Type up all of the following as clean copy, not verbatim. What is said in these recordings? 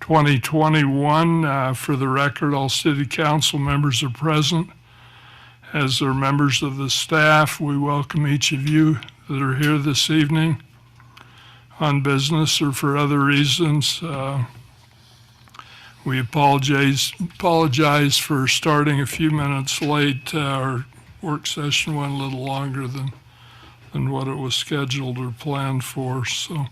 2021. For the record, all city council members are present. As are members of the staff, we welcome each of you that are here this evening on business or for other reasons. We apologize for starting a few minutes late. Our work session went a little longer than what it was scheduled or planned for. So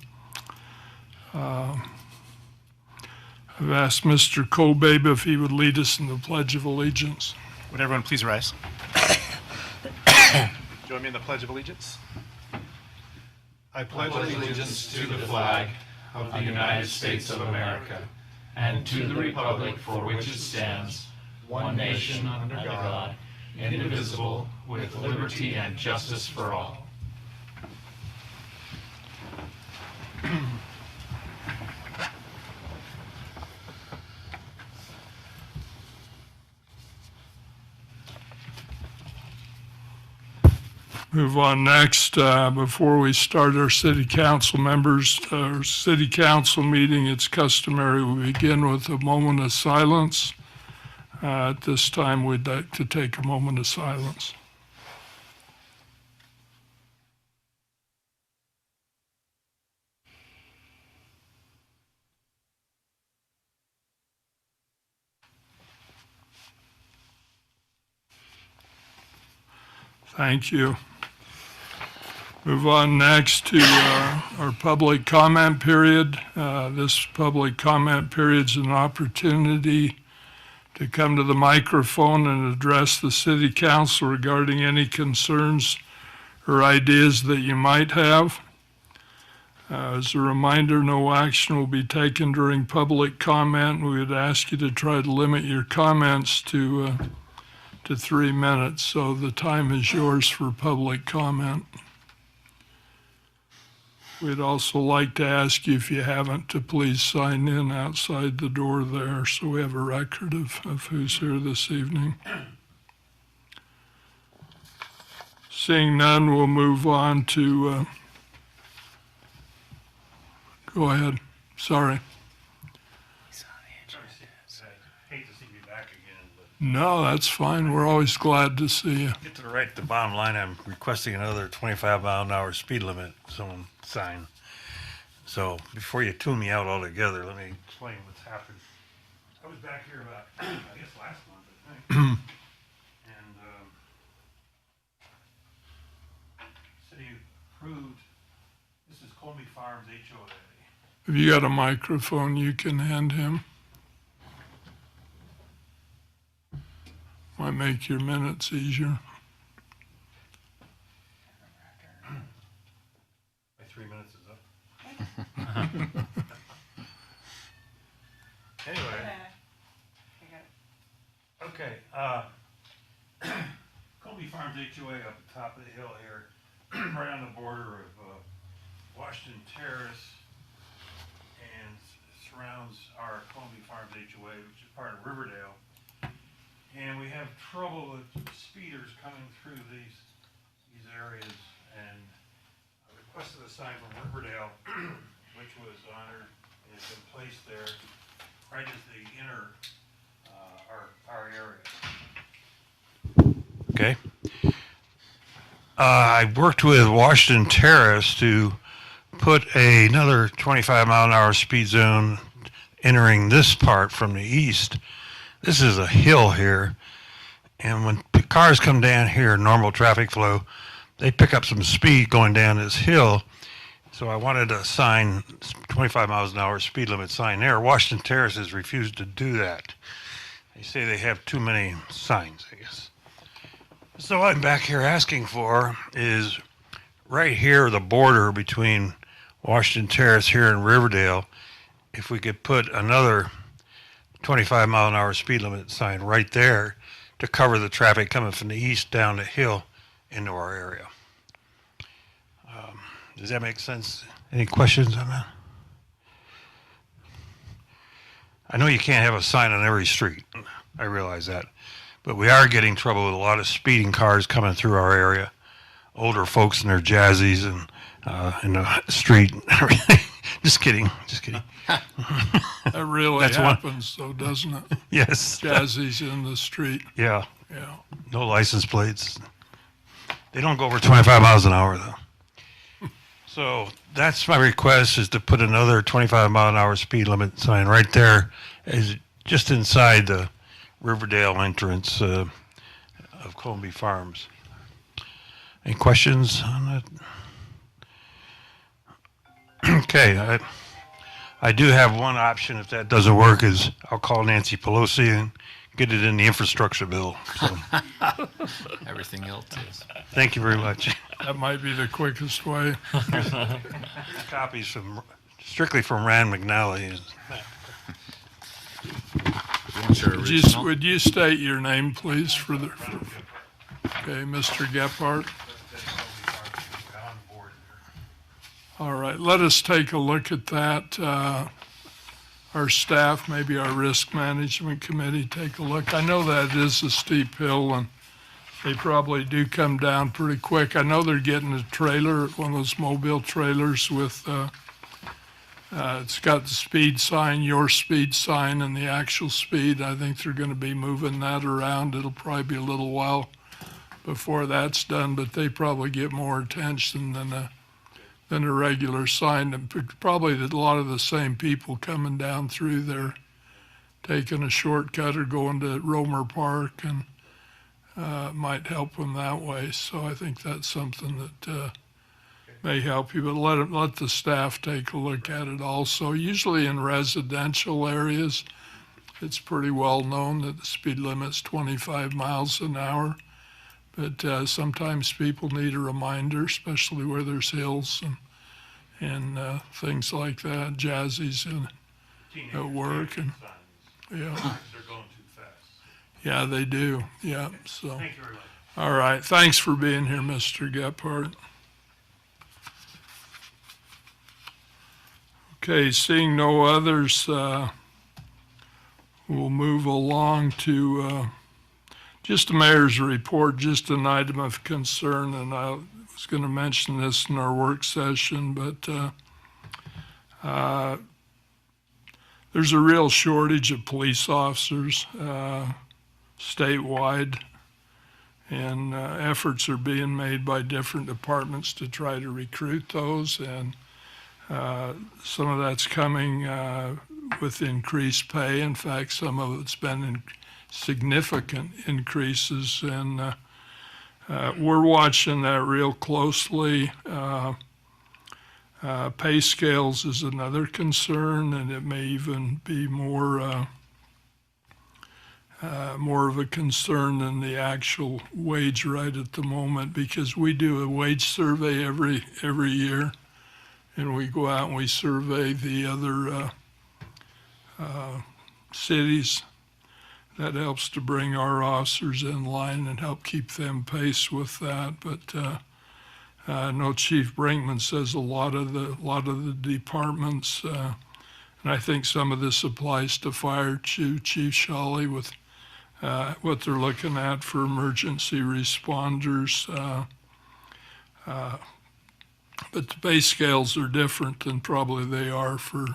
I've asked Mr. Kobabe if he would lead us in the Pledge of Allegiance. Would everyone please rise? Join me in the Pledge of Allegiance. I pledge allegiance to the flag of the United States of America and to the republic for which it stands, one nation under God, indivisible, with liberty and justice for all. Move on next. Before we start our city council meeting, it's customary we begin with a moment of silence. At this time, we'd like to take a moment of silence. Thank you. Move on next to our public comment period. This public comment period is an opportunity to come to the microphone and address the city council regarding any concerns or ideas that you might have. As a reminder, no action will be taken during public comment. We would ask you to try to limit your comments to 3 minutes, so the time is yours for public comment. We'd also like to ask you, if you haven't, to please sign in outside the door there so we have a record of who's here this evening. Seeing none, we'll move on to, go ahead, sorry. No, that's fine. We're always glad to see you. Get to the right at the bottom line. I'm requesting another 25-mile-an-hour speed limit zone sign. So before you tune me out altogether, let me explain what's happened. I was back here about, I guess, last month, I think. And city approved, this is Colby Farms HOA. If you got a microphone, you can hand him. Might make your minutes easier. My 3 minutes is up. Anyway. Okay. Colby Farms HOA up the top of the hill here, right on the border of Washington Terrace, and surrounds our Colby Farms HOA, which is part of Riverdale. And we have trouble with speeders coming through these areas, and I requested a sign from Riverdale, which was honored and has been placed there, right as they enter our area. Okay. I worked with Washington Terrace to put another 25-mile-an-hour speed zone entering this part from the east. This is a hill here, and when cars come down here, normal traffic flow, they pick up some speed going down this hill. So I wanted a sign, 25 miles an hour speed limit sign there. Washington Terrace has refused to do that. They say they have too many signs, I guess. So what I'm back here asking for is right here, the border between Washington Terrace here and Riverdale, if we could put another 25-mile-an-hour speed limit sign right there to cover the traffic coming from the east down the hill into our area. Does that make sense? Any questions on that? I know you can't have a sign on every street. I realize that. But we are getting trouble with a lot of speeding cars coming through our area. Older folks in their jazzies and in the street and everything. Just kidding. Just kidding. That really That's one- happens, though, doesn't it? Yes. Jazzy's in the street. Yeah. Yeah. No license plates. They don't go over 25 miles an hour, though. So that's my request, is to put another 25-mile-an-hour speed limit sign right there, as just inside the Riverdale entrance of Colby Farms. Any questions on that? Okay, I do have one option. If that doesn't work, is I'll call Nancy Pelosi and get it in the infrastructure bill. So Everything else is. thank you very much. That might be the quickest way. Copies strictly from Rand McNally. Would you state your name, please, okay, Mr. Gephardt? All right, let us take a look at that. Our staff, maybe our risk management committee, take a look. I know that is a steep hill, and they probably do come down pretty quick. I know they're getting a trailer, one of those mobile trailers with, it's got the speed sign, your speed sign, and the actual speed. I think they're going to be moving that around. It'll probably be a little while before that's done, but they probably get more attention than a regular sign. And probably a lot of the same people coming down through there, taking a shortcut or going to Romer Park, and might help them that way. So I think that's something that may help you, but let the staff take a look at it also. Usually in residential areas, it's pretty well known that the speed limit's 25 miles an hour. But sometimes people need a reminder, especially where there's hills and things like that. Jazzy's at work, and yeah, They're going too fast. yeah, they do. Yeah, so Thank you very much. all right. Thanks for being here, Mr. Gephardt. Okay, seeing no others, we'll move along to just the mayor's report, just an item of concern, and I was going to mention this in our work session, but there's a real shortage of police officers statewide, and efforts are being made by different departments to try to recruit those, and some of that's coming with increased pay. In fact, some of it's been in significant increases, and we're watching that real closely. Pay scales is another concern, and it may even be more of a concern than the actual wage right at the moment, because we do a wage survey every year, and we go out and we survey the other cities. That helps to bring our officers in line and help keep them pace with that. But I know Chief Brinkman says a lot of the departments, and I think some of this applies to fire too, Chief Shawley, with what they're looking at for emergency responders. But the pay scales are different than probably they are for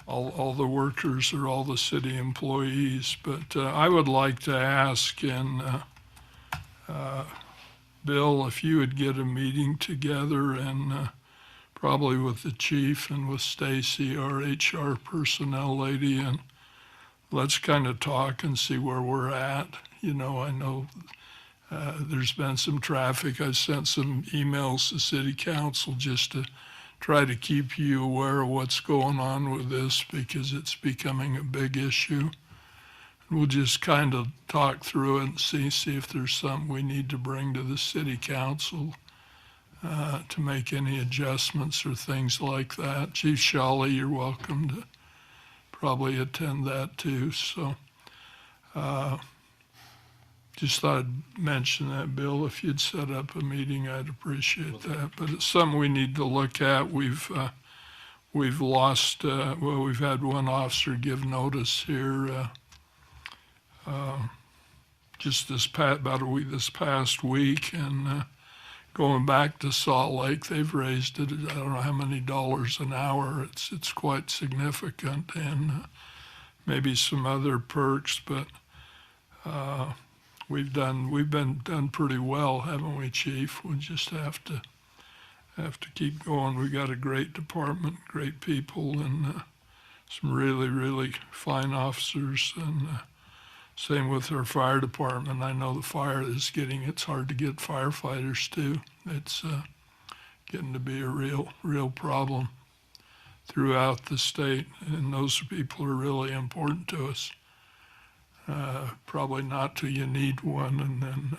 all the workers or all the city employees. But I would like to ask, and Bill, if you would get a meeting together, and probably with the chief and with Stacy, our HR personnel lady, and let's kind of talk and see where we're at. You know, I know there's been some traffic. I sent some emails to city council just to try to keep you aware of what's going on with this, because it's becoming a big issue. We'll just kind of talk through it and see if there's something we need to bring to the city council to make any adjustments or things like that. Chief Shawley, you're welcome to probably attend that too. So just thought I'd mention that, Bill. If you'd set up a meeting, I'd appreciate that. But it's something we need to look at. We've lost, we've had one officer give notice here just this past week, and going back to Salt Lake, they've raised it, I don't know how many dollars an hour. It's quite significant, and maybe some other perks, but we've been done pretty well, haven't we, Chief? We just have to keep going. We got a great department, great people, and some really, really fine officers, and same with our fire department. I know the fire is it's hard to get firefighters too. It's getting to be a real problem throughout the state, and those people are really important to us. Probably not till you need one, and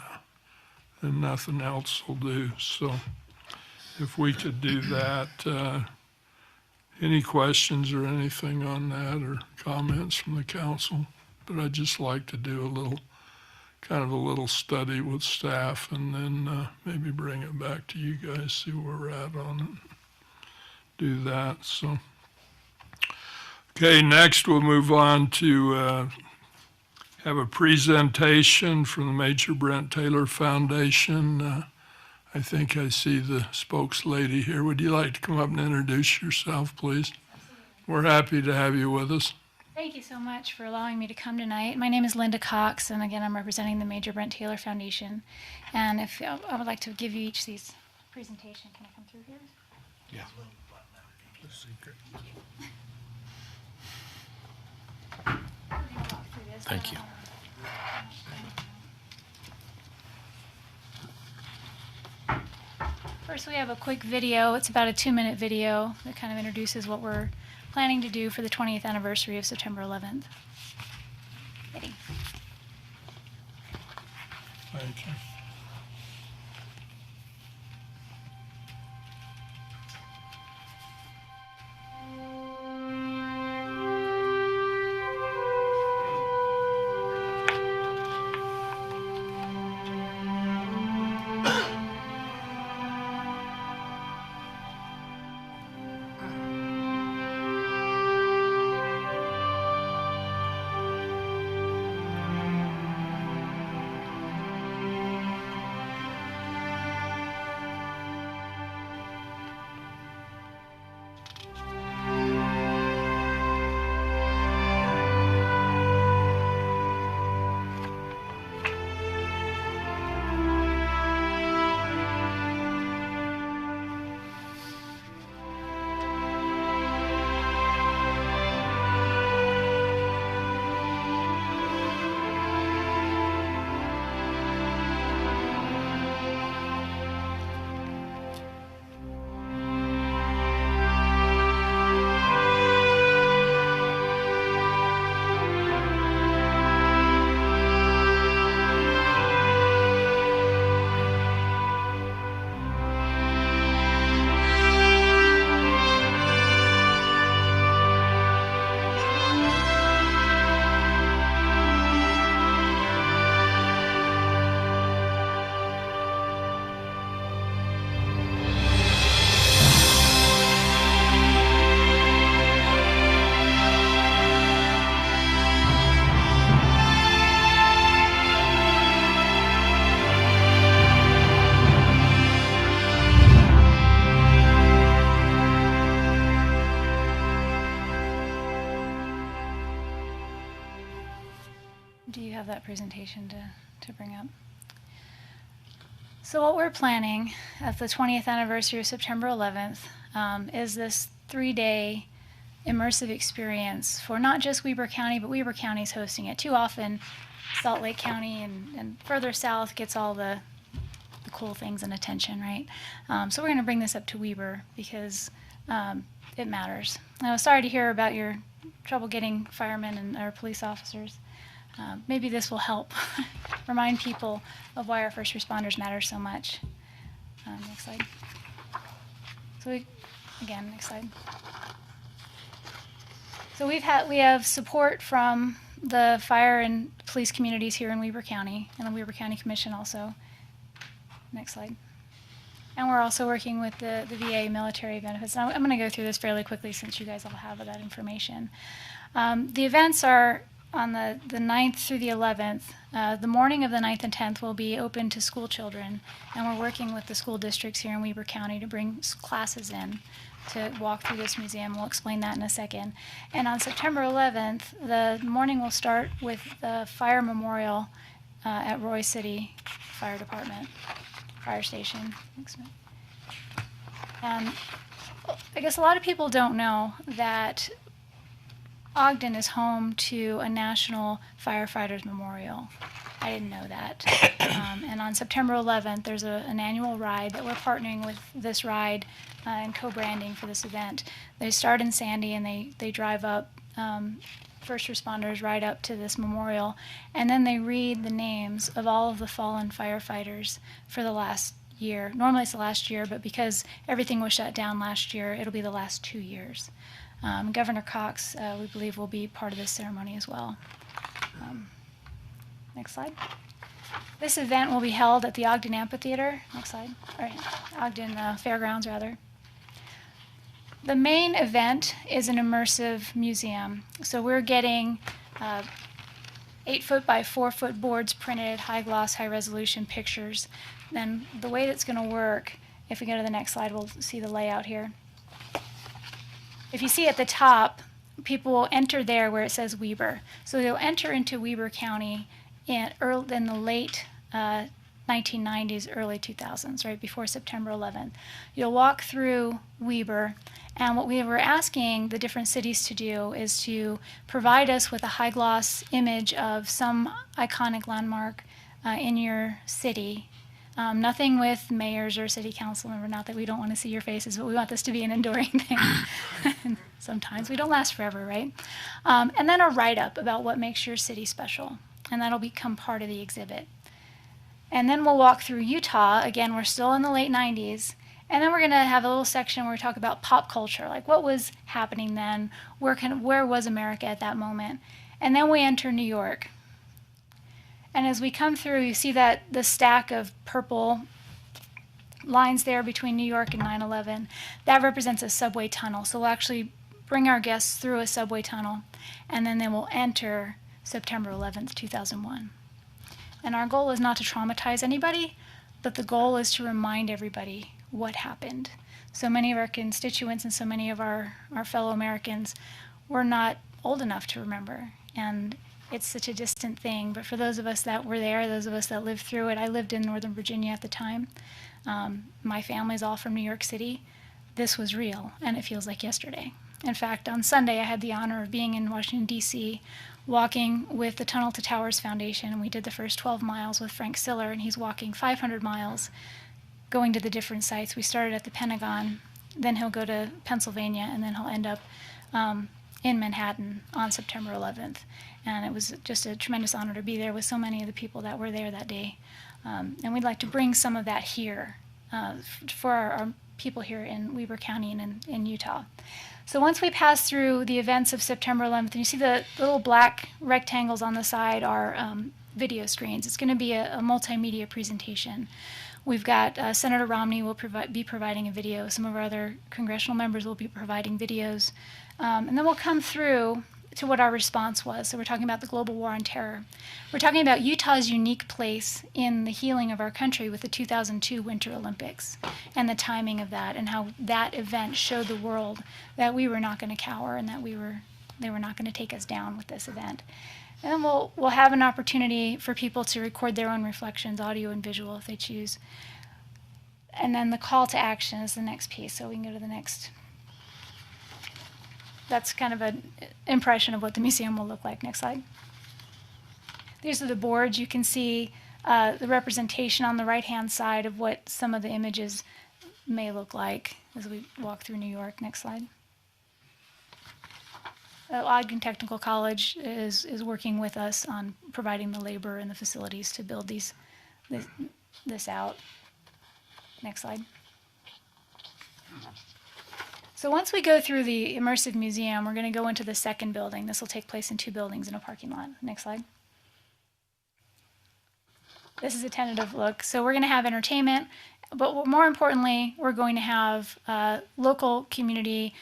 then nothing else will do. So if we could do that, any questions or anything on that, or comments from the council? But I'd just like to do a little study with staff, and then maybe bring it back to you guys, see where we're at on it. Do that. So, okay, next we'll move on to have a presentation from the Major Brent Taylor Foundation. I think I see the spokeslady here. Would you like to come up and introduce yourself, please? We're happy to have you with us. Thank you so much for allowing me to come tonight. My name is Linda Cox, and again, I'm representing the Major Brent Taylor Foundation. And if I would like to give you each these presentation. Can I come through here? Yeah. Thank you. First, we have a quick video. It's about a 2-minute video that kind of introduces what we're planning to do for the 20th anniversary of September 11th. Ready? Thank you. Do you have that presentation to bring up? So what we're planning at the 20th anniversary of September 11th is this 3-day immersive experience for not just Weber County, but Weber County's hosting it. Too often, Salt Lake County and further south gets all the cool things and attention, right? So we're going to bring this up to Weber because it matters. I was sorry to hear about your trouble getting firemen and our police officers. Maybe this will help remind people of why our first responders matter so much. Next slide. So next slide. So we have support from the fire and police communities here in Weber County and the Weber County Commission also. Next slide. And we're also working with the VA military benefits. Now, I'm going to go through this fairly quickly since you guys all have that information. The events are on the 9th through the 11th, the morning of the 9th and 10th will be open to school children, and we're working with the school districts here in Weber County to bring classes in to walk through this museum. We'll explain that in a second. And on September 11th, the morning will start with the fire memorial at Roy City Fire Department, fire station. And I guess a lot of people don't know that Ogden is home to a national firefighters memorial. I didn't know that. And on September 11th, there's an annual ride that we're partnering with this ride and co-branding for this event. They start in Sandy and they drive up, first responders ride up to this memorial, and then they read the names of all of the fallen firefighters for the last year. Normally it's the last year, but because everything was shut down last year, it'll be the last 2 years. Governor Cox, we believe, will be part of this ceremony as well. Next slide. This event will be held at the Ogden Amphitheater. Next slide. All right, Ogden Fairgrounds, rather. The main event is an immersive museum. So we're getting 8-foot by 4-foot boards printed, high gloss, high resolution pictures. Then the way that's going to work, if we go to the next slide, we'll see the layout here. If you see at the top, people will enter there where it says Weber. So they'll enter into Weber County in the late 1990s, early 2000s, right before September 11th. You'll walk through Weber, and what we were asking the different cities to do is to provide us with a high gloss image of some iconic landmark in your city. Nothing with mayors or city council member, not that we don't want to see your faces, but we want this to be an enduring thing. Sometimes we don't last forever, right? And then a write-up about what makes your city special, and that'll become part of the exhibit. And then we'll walk through Utah. Again, we're still in the late 90s. And then we're going to have a little section where we talk about pop culture, like what was happening then, where was America at that moment. And then we enter New York. And as we come through, you see that the stack of purple lines there between New York and 9/11, that represents a subway tunnel. So we'll actually bring our guests through a subway tunnel, and then they will enter September 11th, 2001. And our goal is not to traumatize anybody, but the goal is to remind everybody what happened. So many of our constituents and so many of our fellow Americans were not old enough to remember. And it's such a distant thing, but for those of us that were there, those of us that lived through it, I lived in Northern Virginia at the time. My family's all from New York City. This was real, and it feels like yesterday. In fact, on Sunday, I had the honor of being in Washington, D.C., walking with the Tunnel to Towers Foundation, and we did the first 12 miles with Frank Siller, and he's walking 500 miles, going to the different sites. We started at the Pentagon, then he'll go to Pennsylvania, and then he'll end up in Manhattan on September 11th. And it was just a tremendous honor to be there with so many of the people that were there that day. And we'd like to bring some of that here for our people here in Weber County and in Utah. So once we pass through the events of September 11th, and you see the little black rectangles on the side are video screens. It's going to be a multimedia presentation. We've got Senator Romney will be providing a video. Some of our other congressional members will be providing videos. And then we'll come through to what our response was. So we're talking about the global war on terror. We're talking about Utah's unique place in the healing of our country with the 2002 Winter Olympics and the timing of that and how that event showed the world that we were not going to cower and that they were not going to take us down with this event. And then we'll have an opportunity for people to record their own reflections, audio and visual if they choose. And then the call to action is the next piece. So we can go to the next. That's kind of an impression of what the museum will look like. Next slide. These are the boards. You can see the representation on the right-hand side of what some of the images may look like as we walk through New York. Next slide. Ogden Technical College is working with us on providing the labor and the facilities to build this out. Next slide. So once we go through the immersive museum, we're going to go into the second building. This will take place in 2 buildings in a parking lot. Next slide. This is a tentative look. So we're going to have entertainment, but more importantly, we're going to have local community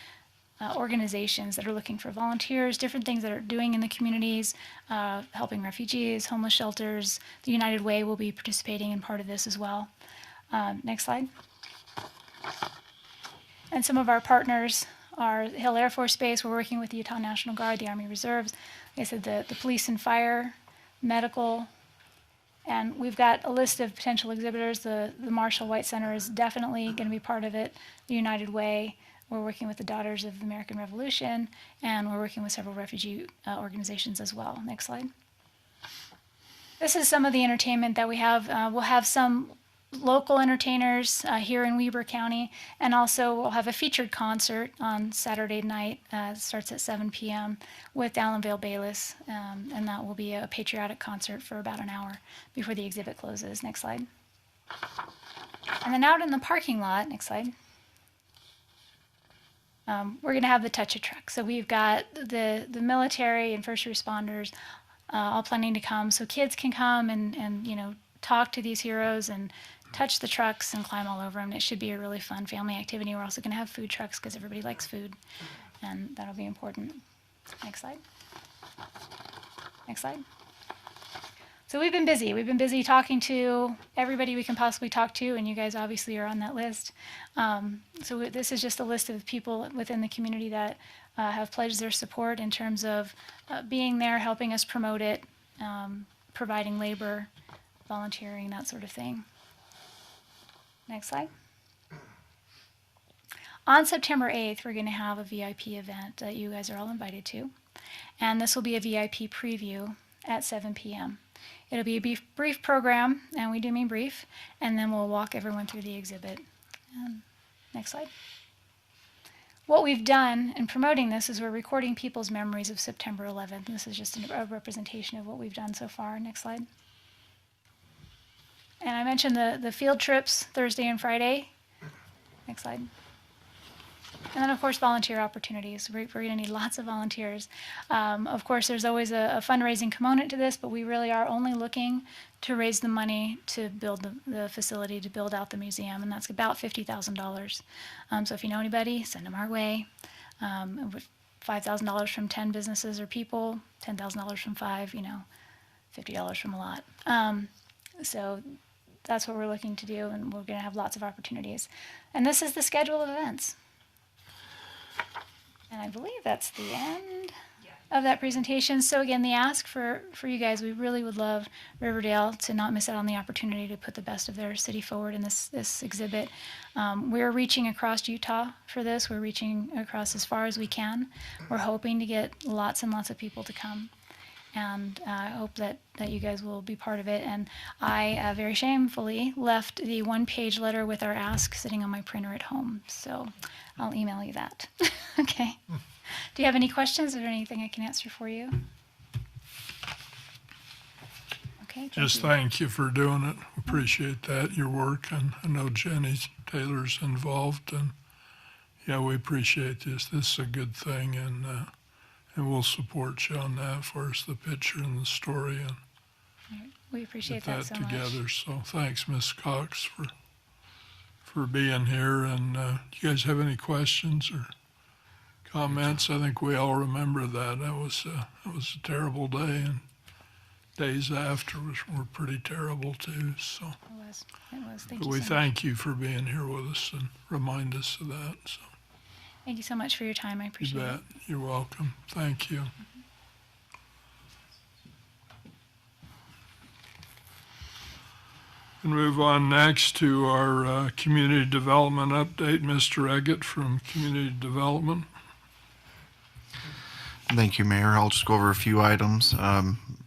organizations that are looking for volunteers, different things that are doing in the communities, helping refugees, homeless shelters. The United Way will be participating in part of this as well. Next slide. And some of our partners are Hill Air Force Base. We're working with the Utah National Guard, the Army Reserves. Like I said, the police and fire, medical, and we've got a list of potential exhibitors. The Marshall White Center is definitely going to be part of it. The United Way. We're working with the Daughters of the American Revolution, and we're working with several refugee organizations as well. Next slide. This is some of the entertainment that we have. We'll have some local entertainers here in Weber County, and also we'll have a featured concert on Saturday night. It starts at 7 p.m. with Alan Vale Bayless, and that will be a patriotic concert for about an hour before the exhibit closes. Next slide. And then out in the parking lot, next slide. We're going to have the touch-a-truck. So we've got the military and first responders all planning to come, so kids can come and you know, talk to these heroes and touch the trucks and climb all over them. It should be a really fun family activity. We're also going to have food trucks because everybody likes food, and that'll be important. Next slide. Next slide. So we've been busy. We've been busy talking to everybody we can possibly talk to, and you guys obviously are on that list. This is just a list of people within the community that have pledged their support in terms of being there, helping us promote it, providing labor, volunteering, that sort of thing. Next slide. On September 8th, we're going to have a VIP event that you guys are all invited to, and this will be a VIP preview at 7 p.m. It'll be a brief program, and we do mean brief, and then we'll walk everyone through the exhibit. Next slide. What we've done in promoting this is we're recording people's memories of September 11th. This is just a representation of what we've done so far. Next slide. And I mentioned the field trips Thursday and Friday. Next slide. And then, of course, volunteer opportunities. We're going to need lots of volunteers. Of course, there's always a fundraising component to this, but we really are only looking to raise the money to build the facility, to build out the museum, and that's about $50,000. So if you know anybody, send them our way. $5,000 from 10 businesses or people, $10,000 from 5, you know, $50 from a lot. So that's what we're looking to do, and we're going to have lots of opportunities. And this is the schedule of events. And I believe that's the end of that presentation. So again, the ask for you guys, we really would love Riverdale to not miss out on the opportunity to put the best of their city forward in this exhibit. We're reaching across Utah for this. We're reaching across as far as we can. We're hoping to get lots and lots of people to come. And I hope that you guys will be part of it. And I very shamefully left the one-page letter with our ask sitting on my printer at home. So I'll email you that. Okay. Do you have any questions or anything I can answer for you? Okay. Thank you for doing it. Appreciate that, your work. And I know Jenny Taylor's involved. And yeah, we appreciate this. This is a good thing. And we'll support you on that for us, the picture and the story, and we appreciate get that so together. much. So thanks, Ms. Cox, for being here. And do you guys have any questions or comments? I think we all remember that. That was a terrible day, and days after were pretty terrible too. So It was. Thank but you we so much. thank you for being here with us and remind us of that. So Thank you so much for your time. I you appreciate bet. it. You're welcome. Thank you. And move on next to our community development update. Mr. Eggett from Community Development. Thank you, Mayor. I'll just go over a few items,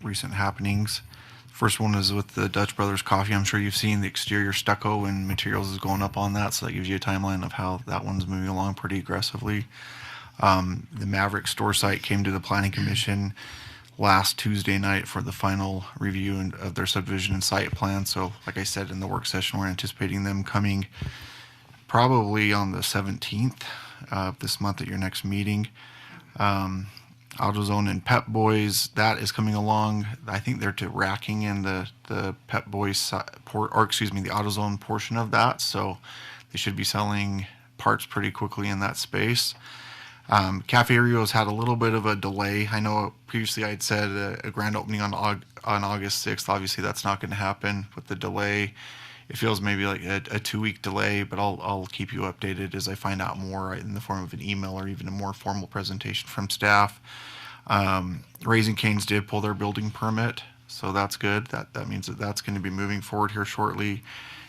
recent happenings. First one is with the Dutch Brothers Coffee. I'm sure you've seen the exterior stucco and materials is going up on that, so that gives you a timeline of how that one's moving along pretty aggressively. The Maverick store site came to the Planning Commission last Tuesday night for the final review of their subdivision and site plan. So, like I said in the work session, we're anticipating them coming probably on the 17th of this month at your next meeting. AutoZone and Pep Boys, that is coming along. I think they're to racking in the Pep Boys, the AutoZone portion of that. So they should be selling parts pretty quickly in that space. Cafe Rio's had a little bit of a delay. I know previously I'd said a grand opening on August 6th. Obviously, that's not going to happen with the delay. It feels maybe like a 2-week delay, but I'll keep you updated as I find out more in the form of an email or even a more formal presentation from staff. Raising Cane's did pull their building permit, so that's good. That means that's going to be moving forward here shortly.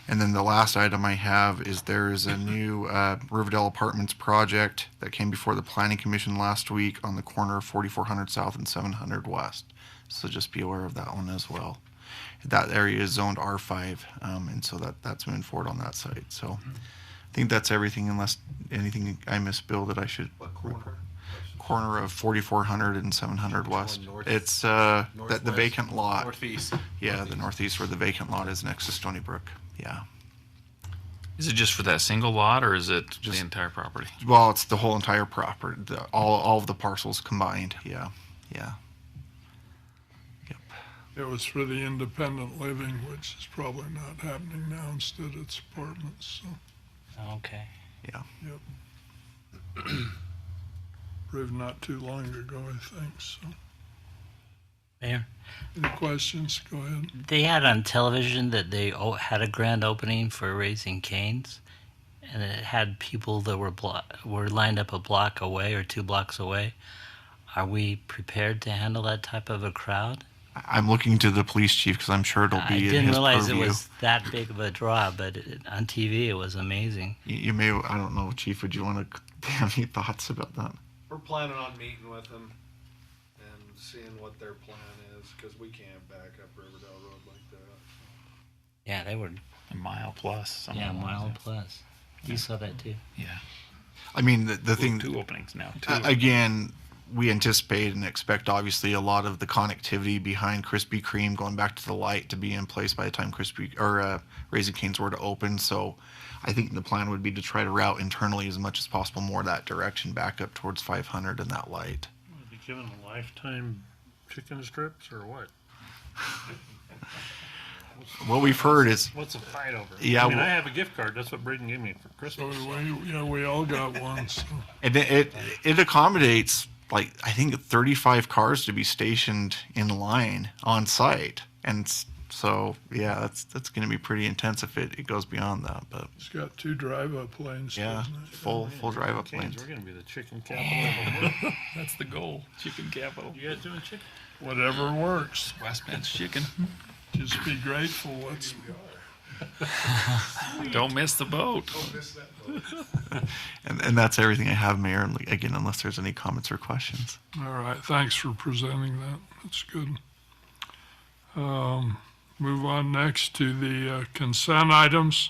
And then the last item I have is there is a new Riverdale Apartments project that came before the Planning Commission last week on the corner of 4400 South and 700 West. So just be aware of that one as well. That area is zoned R5, and so that's moving forward on that site. So I think that's everything, unless anything I missed, Bill, that I should. What corner? Corner of 4400 and 700 West. It's the vacant lot. Northeast. Yeah, the northeast where the vacant lot is next to Stony Brook. Yeah. Is it just for that single lot, or is it Just- the entire property? Well, it's the whole entire property, all of the parcels combined. Yeah. Yep. It was for the independent living, which is probably not happening now. Instead, it's apartments, so, Okay. Yeah. approved not too long ago, I think, so. Mayor, Any questions? Go ahead. they had on television that they had a grand opening for Raising Cane's, and it had people that were lined up a block away or 2 blocks away. Are we prepared to handle that type of a crowd? I'm looking to the police chief because I'm sure it'll I be in didn't his realize purview. it was that big of a draw, but on TV it was amazing. You may, I don't know, Chief, would you want to have any thoughts about that? We're planning on meeting with them and seeing what their plan is, because we can't back up Riverdale Road like that. Yeah, they were. A mile plus. something Yeah, like mile that. plus. You saw that too. Yeah. I mean, the thing, Two openings now. again, we anticipate and expect obviously a lot of the connectivity behind Krispy Kreme going back to the light to be in place by the time Raising Cane's were to open. So I think the plan would be to try to route internally as much as possible more that direction back up towards 500 and that light. Would be given a lifetime chicken strips or what? What we've heard is, What's the fight over? Yeah, I mean, well- I have a gift card. That's what Braden gave me for So Christmas. we all got one, so. and it accommodates like I think 35 cars to be stationed in line on site, and so yeah, that's going to be pretty intense if it goes beyond that. But It's got 2 drive-up lanes, yeah, doesn't it? full drive up Canes, lanes. we're going to be the chicken capital of the world. That's the goal. Chicken capital. You guys doing chicken? Whatever works. West Bend's chicken. Just be grateful. Let's, Don't miss the boat. And that's everything I have, Mayor. And again, unless there's any comments or questions. all right, thanks for presenting that. That's good. Move on next to the consent items.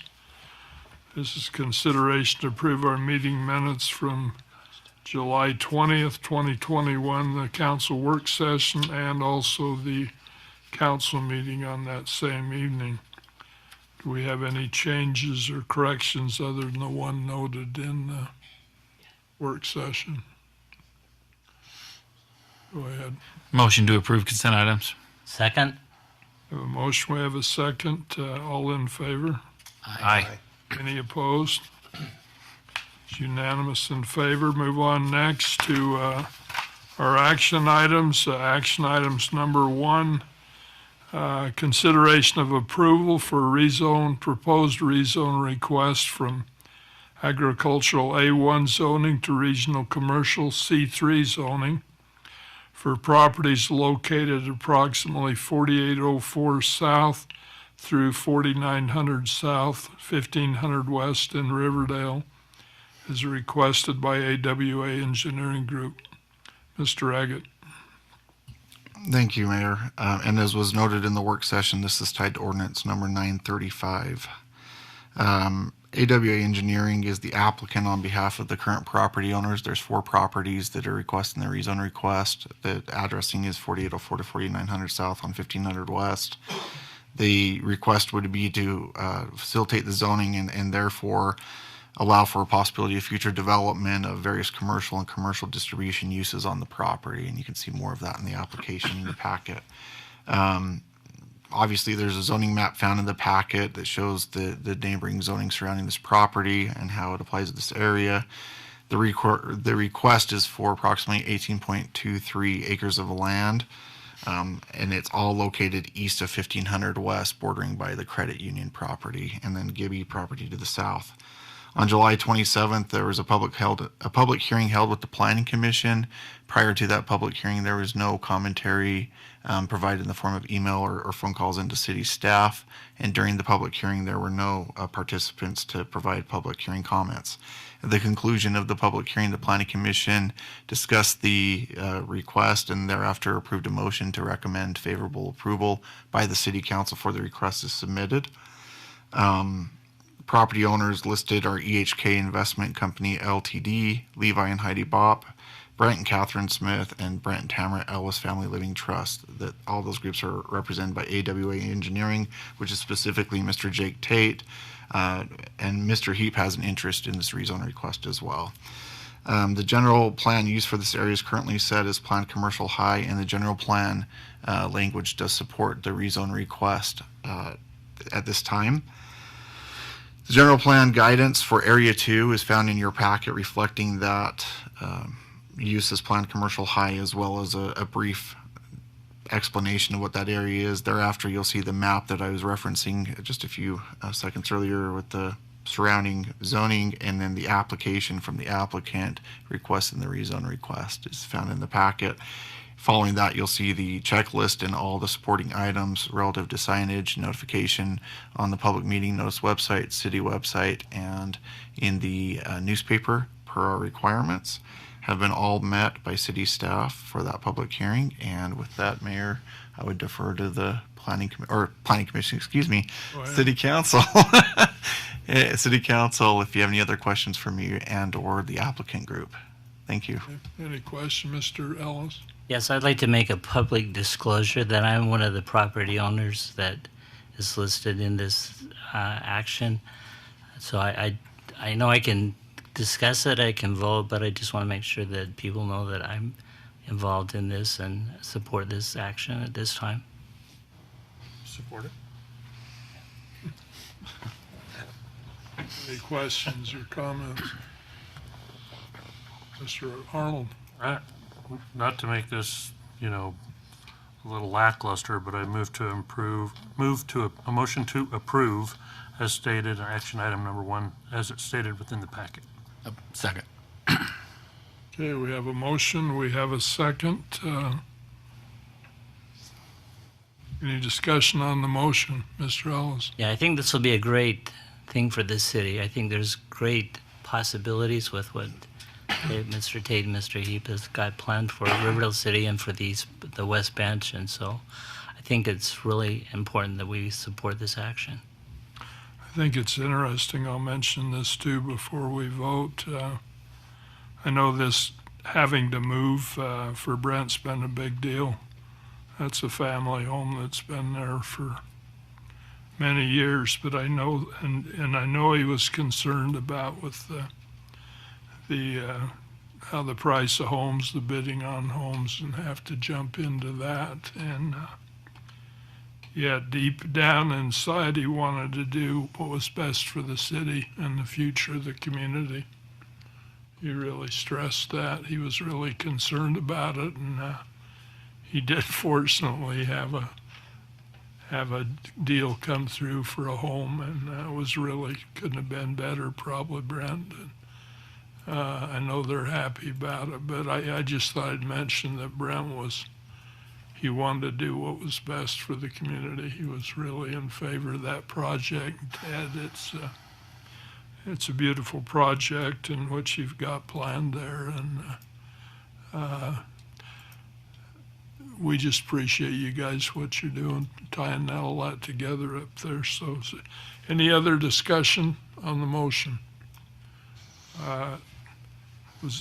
This is consideration to approve our meeting minutes from July 20th, 2021, the council work session, and also the council meeting on that same evening. Do we have any changes or corrections other than the one noted in the work session? Go ahead. Motion to approve consent items. Second? We have a motion, we have a second. All in favor? Aye. Any opposed? It's unanimous in favor. Move on next to our action items. Action items number 1, consideration of approval for proposed rezone request from agricultural A1 zoning to regional commercial C3 zoning for properties located approximately 4804 South through 4900 South, 1500 West in Riverdale, as requested by AWA Engineering Group. Mr. Agate. Thank you, Mayor. And as was noted in the work session, this is tied to ordinance number 935. AWA Engineering is the applicant on behalf of the current property owners. There's 4 properties that are requesting the rezone request. The addressing is 4804 to 4900 South on 1500 West. The request would be to facilitate the zoning and therefore allow for a possibility of future development of various commercial and commercial distribution uses on the property. And you can see more of that in the application in the packet. Obviously, there's a zoning map found in the packet that shows the neighboring zoning surrounding this property and how it applies to this area. The request is for approximately 18.23 acres of land, and it's all located east of 1500 West, bordering by the credit union property, and then Gibby property to the south. On July 27th, there was a public hearing held with the Planning Commission. Prior to that public hearing, there was no commentary provided in the form of email or phone calls into city staff. And during the public hearing, there were no participants to provide public hearing comments. At the conclusion of the public hearing, the Planning Commission discussed the request and thereafter approved a motion to recommend favorable approval by the City Council for the request as submitted. Property owners listed are EHK Investment Company Ltd, Levi and Heidi Bopp, Brent and Catherine Smith, and Brent and Tamara Ellis Family Living Trust. That all those groups are represented by AWA Engineering, which is specifically Mr. Jake Tate, and Mr. Heap has an interest in this rezone request as well. The general plan use for this area is currently set as planned commercial high, and the general plan language does support the rezone request at this time. The general plan guidance for Area 2 is found in your packet, reflecting that use as planned commercial high, as well as a brief explanation of what that area is. Thereafter, you'll see the map that I was referencing just a few seconds earlier with the surrounding zoning, and then the application from the applicant requesting the rezone request is found in the packet. Following that, you'll see the checklist and all the supporting items relative to signage, notification on the public meeting notice website, city website, and in the newspaper per our requirements have been all met by city staff for that public hearing. And with that, Mayor, I would defer to the planning commission, City Council. City Council, if you have any other questions for me and or the applicant group. Thank you. Any question, Mr. Ellis? Yes, I'd like to make a public disclosure that I'm one of the property owners that is listed in this action. So I know I can discuss it, I can vote, but I just want to make sure that people know that I'm involved in this and support this action at this time. Support it. Any questions or comments? Mr. Arnold? Not to make this, a little lackluster, but I move to a motion to approve as stated in action item number 1, as it's stated within the packet. Second. Okay, we have a motion, we have a second. Any discussion on the motion, Mr. Ellis? Yeah, I think this will be a great thing for this city. I think there's great possibilities with what Mr. Tate and Mr. Heap has got planned for Riverdale City and for the West Bench, and so I think it's really important that we support this action. I think it's interesting. I'll mention this too before we vote. I know this having to move for Brent's been a big deal. That's a family home that's been there for many years, but I know, and I know he was concerned about with how the price of homes, the bidding on homes, and have to jump into that. And yet deep down inside, he wanted to do what was best for the city and the future of the community. He really stressed that. He was really concerned about it, and he did fortunately have a deal come through for a home, and it was really, couldn't have been better, probably, Brent. And, I know they're happy about it, but I just thought I'd mention that Brent he wanted to do what was best for the community. He was really in favor of that project. Ted, it's a beautiful project and what you've got planned there, and we just appreciate you guys, what you're doing, tying all that together up there. So any other discussion on the motion?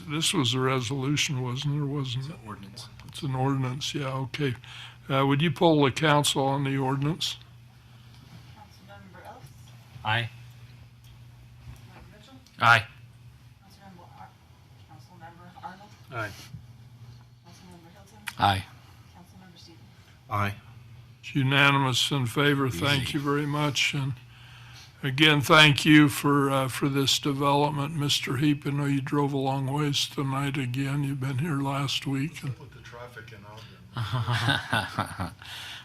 This was a resolution, wasn't it, or wasn't it? It's an ordinance. It's an ordinance, yeah, okay. Would you poll the council on the ordinance? Councilmember Ellis? Aye. Councilmember Mitchell? Aye. Councilmember Arnold? Aye. Councilmember Hilton? Aye. Councilmember Stevens? Aye. It's unanimous in favor, thank you very much. And Again, thank you for this development, Mr. Heap. I know you drove a long ways tonight again. You've been here last week. And With the traffic in Ogden.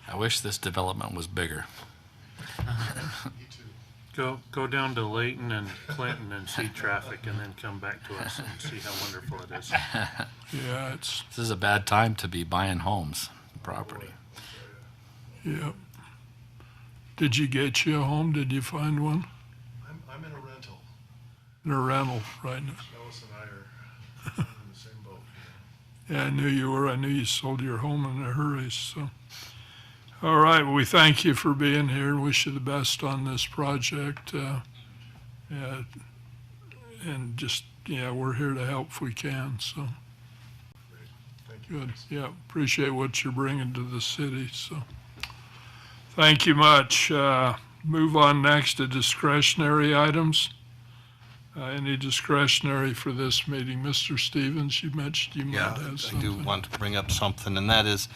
I wish this development was bigger. Me too. Go down to Layton and Clinton and see traffic and then come back to us and see how wonderful it is. yeah, it's, This is a bad time to be buying homes, property. yeah. Did you get you a home? Did you find one? I'm in a rental. In a rental right now? Alice and I are in the same boat. Yeah, I knew you were. I knew you sold your home in a hurry, so. All right, well, we thank you for being here and wish you the best on this project. Yeah, and just, yeah, we're here to help if we can, so. Thank you. Good, yeah, appreciate what you're bringing to the city, so. Thank you much. Move on next to discretionary items. Any discretionary for this meeting? Mr. Stevens, you mentioned you might Yeah, have I do something. want to bring up something, and that is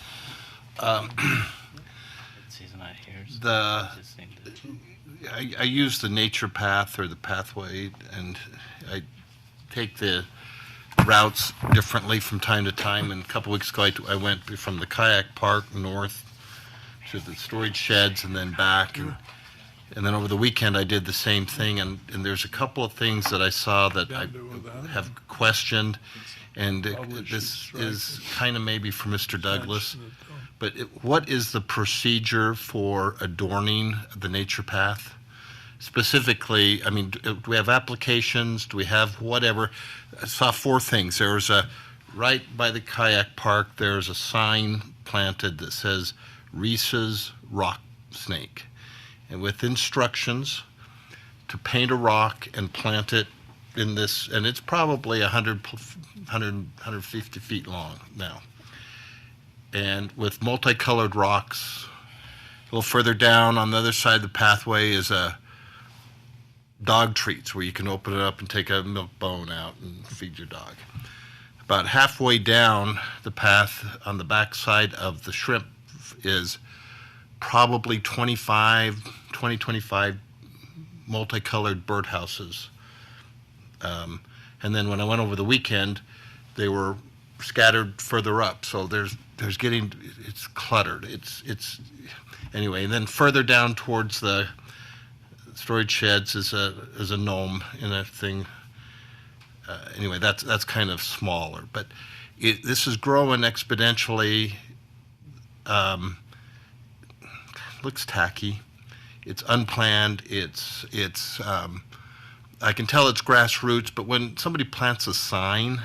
He's not here. So the, just need to- I use the nature path or the pathway, and I take the routes differently from time to time. And a couple weeks ago, I went from the kayak park north to the storage sheds and then back. And then over the weekend, I did the same thing. And there's a couple of things that I saw that I have questioned. And this is kind of maybe for Mr. Douglas. But what is the procedure for adorning the nature path? Specifically, I mean, do we have applications? Do we have whatever? I saw four things. There was right by the kayak park, there's a sign planted that says Reese's Rock Snake, and with instructions to paint a rock and plant it in this, and it's probably 150 feet long now. And with multicolored rocks, a little further down on the other side of the pathway is a dog treats where you can open it up and take a milk bone out and feed your dog. About halfway down the path on the back side of the shrimp is probably 25 multicolored birdhouses. And then when I went over the weekend, they were scattered further up. So there's getting, it's cluttered. It's anyway. And then further down towards the storage sheds is a gnome in a thing. Anyway, that's kind of smaller, but this is growing exponentially. Looks tacky. It's unplanned. It's I can tell it's grassroots, but when somebody plants a sign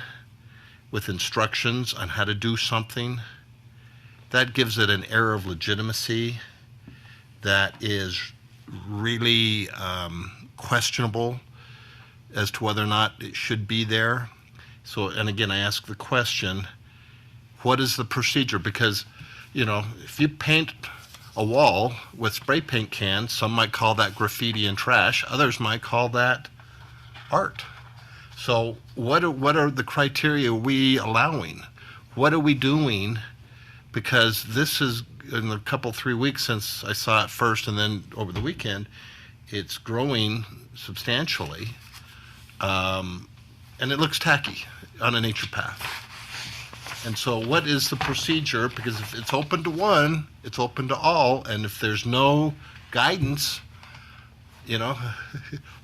with instructions on how to do something, that gives it an air of legitimacy that is really questionable as to whether or not it should be there. So, and again, I ask the question, what is the procedure? Because, you know, if you paint a wall with spray paint cans, some might call that graffiti and trash, others might call that art. So what are the criteria we allowing? What are we doing? Because this is, in a couple, 3 weeks since I saw it first and then over the weekend, it's growing substantially. And it looks tacky on a nature path. And so what is the procedure? Because if it's open to one, it's open to all. And if there's no guidance, you know,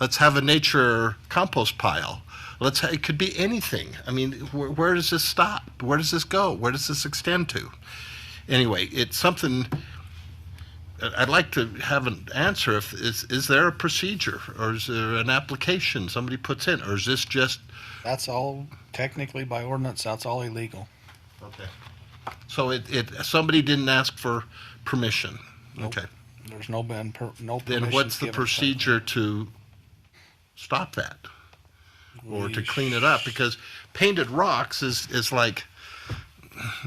let's have a nature compost pile. It could be anything. I mean, where does this stop? Where does this go? Where does this extend to? Anyway, it's something I'd like to have an answer. Is there a procedure, or is there an application somebody puts in, or is this just? That's all, technically by ordinance, that's all illegal. Okay. So somebody didn't ask for permission. Nope. Okay. There's no permission. Then what's the given. procedure to stop that or to clean it up? Because painted rocks is like,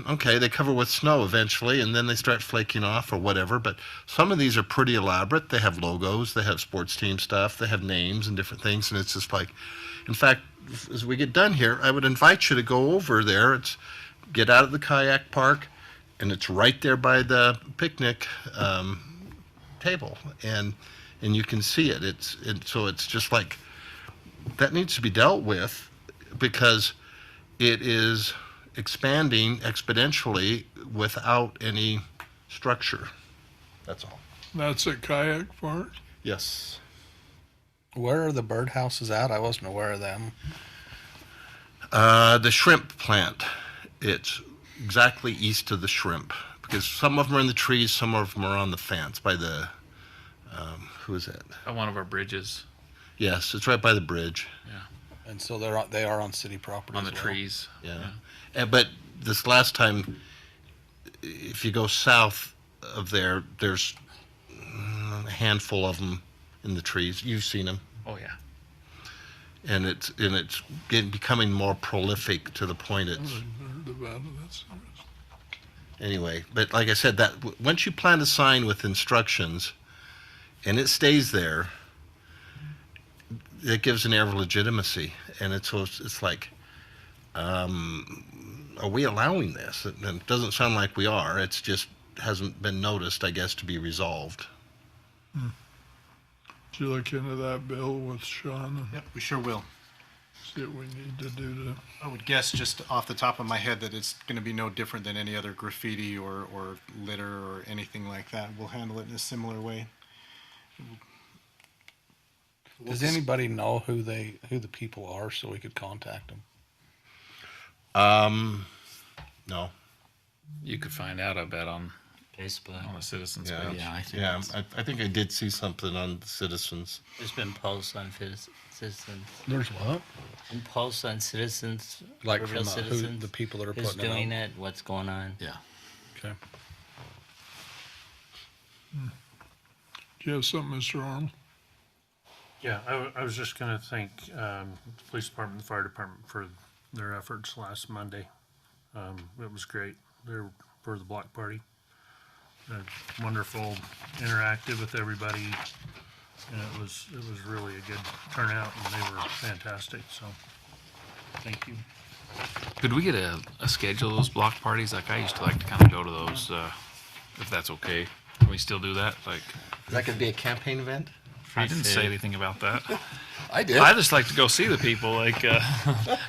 okay, they cover with snow eventually and then they start flaking off or whatever. But some of these are pretty elaborate. They have logos, they have sports team stuff, they have names and different things. And it's just like, in fact, as we get done here, I would invite you to go over there. Get out of the kayak park, and it's right there by the picnic table. And and you can see it. So it's just like, that needs to be dealt with because it is expanding exponentially without any structure. That's all. That's at Kayak Park? Yes. Where are the birdhouses at? I wasn't aware of them. The shrimp plant. It's exactly east of the shrimp because some of them are in the trees, some of them are on the fence by the, who is that? One of our bridges Yes, it's right by the bridge. And so they are on city property on as the well. trees. Yeah. But this last time, if you go south of there, there's a handful of them in the trees. You've seen them. Oh yeah. And it's becoming more prolific to the point it's Heard about it. That's anyway. But like I said, that once you plant a sign with instructions, and it stays there, it gives an air of legitimacy. And it's like, are we allowing this? And it doesn't sound like we are. It's just hasn't been noticed, I guess, to be resolved. Did you look into that, Bill, with Sean, and Yep, we sure will. see what we need to do to? I would guess just off the top of my head that it's going to be no different than any other graffiti or litter or anything like that. We'll handle it in a similar way. Does anybody know who the people are so we could contact them? No. You could find out, I bet, on Facebook. the citizens Yeah. page. Yeah, I think Yeah, it's- I think I did see something on the citizens. there's been posts on citizens. There's what? And posts on citizens, Like Riverdale from citizens. the people that are who's putting it doing up? it, what's going on. Yeah. Okay. Do you have something, Mr. Arnold? Yeah, I was just gonna thank, the police department, the fire department for their efforts last Monday. It was great. They're for the block party. Wonderful, interactive with everybody. And it was really a good turnout and they were fantastic, so thank you. Could we get a schedule of those block parties? Like I used to like to kind of go to those, if that's okay. Can we still do that? Like, Is that going to be a campaign event? I didn't say anything about that. I did. I just like to go see the people. Like,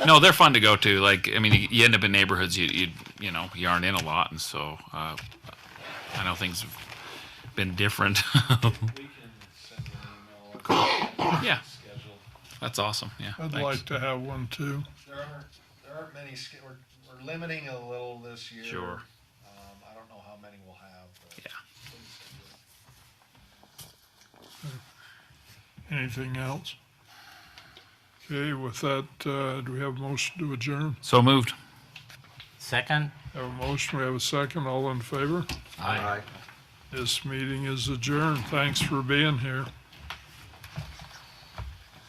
no, they're fun to go to. Like, I mean, you end up in neighborhoods you aren't in a lot, and so I know things have been different. We can send an email. Yeah. Schedule. That's awesome. Yeah. I'd thanks. like to have one too. There aren't many. We're limiting a little this year. Sure. I don't know how many we'll have. But Yeah. Anything else? Okay, with that, do we have a motion to adjourn? So moved. Second? Have a motion, we have a second, all in favor? Aye. This meeting is adjourned. Thanks for being here.